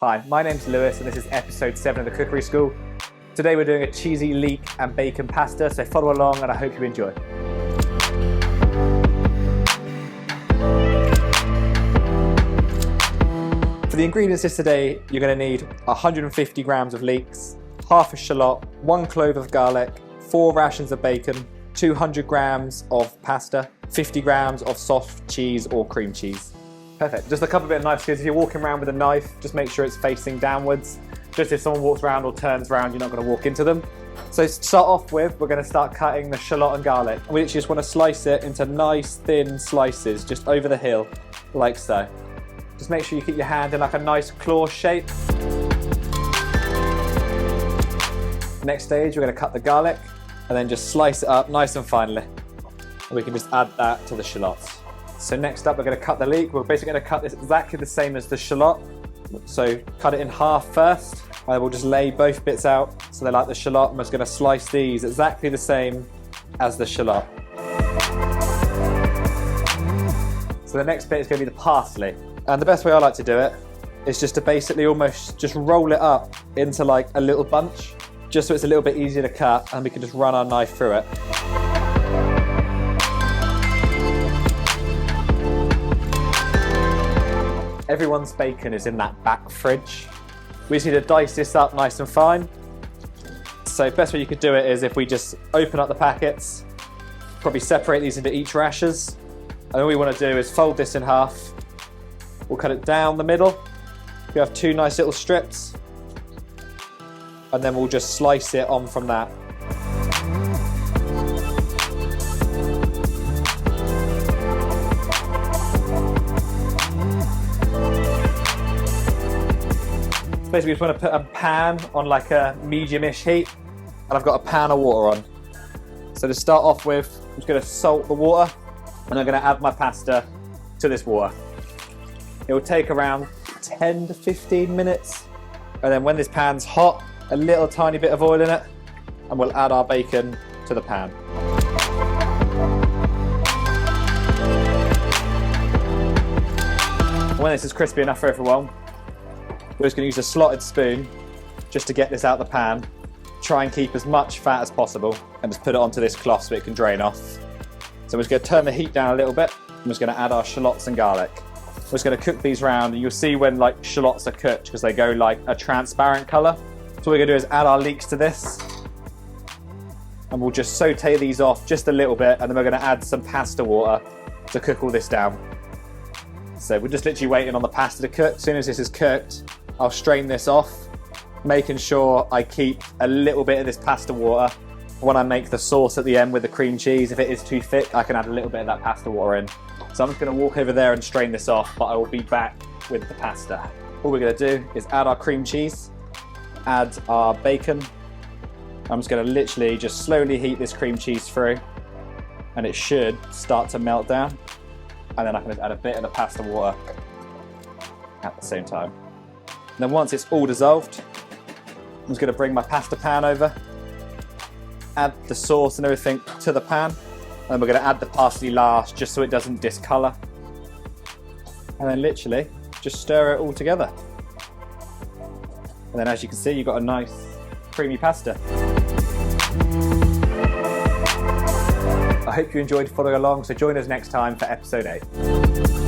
Hi, my name's Lewis and this is episode 7 of the Cookery School. Today we're doing a cheesy leek and bacon pasta, so follow along and I hope you enjoy. For the ingredients list today, you're going to need 150 grams of leeks, half a shallot, 1 clove of garlic, 4 rations of bacon, 200 grams of pasta, 50 grams of soft cheese or cream cheese. Perfect. Just a couple bit of knife skills. If you're walking around with a knife, just make sure it's facing downwards. Just if someone walks around or turns around, you're not going to walk into them. So to start off with, we're going to start cutting the shallot and garlic. We literally just want to slice it into nice thin slices, just over the hill, like so. Just make sure you keep your hand in like a nice claw shape. Next stage, we're going to cut the garlic and then just slice it up nice and finely. And we can just add that to the shallots. So next up, we're going to cut the leek. We're basically going to cut this exactly the same as the shallot. So cut it in half first, and we'll just lay both bits out so they're like the shallot, and we're just going to slice these exactly the same as the shallot. So the next bit is going to be the parsley. And the best way I like to do it is just to basically almost just roll it up into like a little bunch, just so it's a little bit easier to cut and we can just run our knife through it. Everyone's bacon is in that back fridge. We just need to dice this up nice and fine. So best way you could do it is if we just open up the packets, probably separate these into each rashers. And all we want to do is fold this in half. We'll cut it down the middle. We have 2 nice little strips. And then we'll just slice it on from that. Basically, we just want to put a pan on like a medium-ish heat, and I've got a pan of water on. So to start off with, I'm just going to salt the water, and I'm going to add my pasta to this water. It will take around 10 to 15 minutes, and then when this pan's hot, a little tiny bit of oil in it, and we'll add our bacon to the pan. When this is crispy enough for everyone, we're just going to use a slotted spoon just to get this out of the pan. Try and keep as much fat as possible and just put it onto this cloth so it can drain off. So we're just going to turn the heat down a little bit. I'm just going to add our shallots and garlic. We're just going to cook these round, and you'll see when like shallots are cooked because they go like a transparent colour. So what we're going to do is add our leeks to this, and we'll just saute these off just a little bit, and then we're going to add some pasta water to cook all this down. So we're just literally waiting on the pasta to cook. As soon as this is cooked, I'll strain this off, making sure I keep a little bit of this pasta water. When I make the sauce at the end with the cream cheese, if it is too thick, I can add a little bit of that pasta water in. So I'm just going to walk over there and strain this off, but I will be back with the pasta. All we're going to do is add our cream cheese, add our bacon. I'm just going to literally just slowly heat this cream cheese through, and it should start to melt down. And then I can just add a bit of the pasta water at the same time. And then once it's all dissolved, I'm just going to bring my pasta pan over, add the sauce and everything to the pan, and then we're going to add the parsley last just so it doesn't discolour. And then literally just stir it all together. And then as you can see, you've got a nice creamy pasta. I hope you enjoyed following along, so join us next time for episode 8.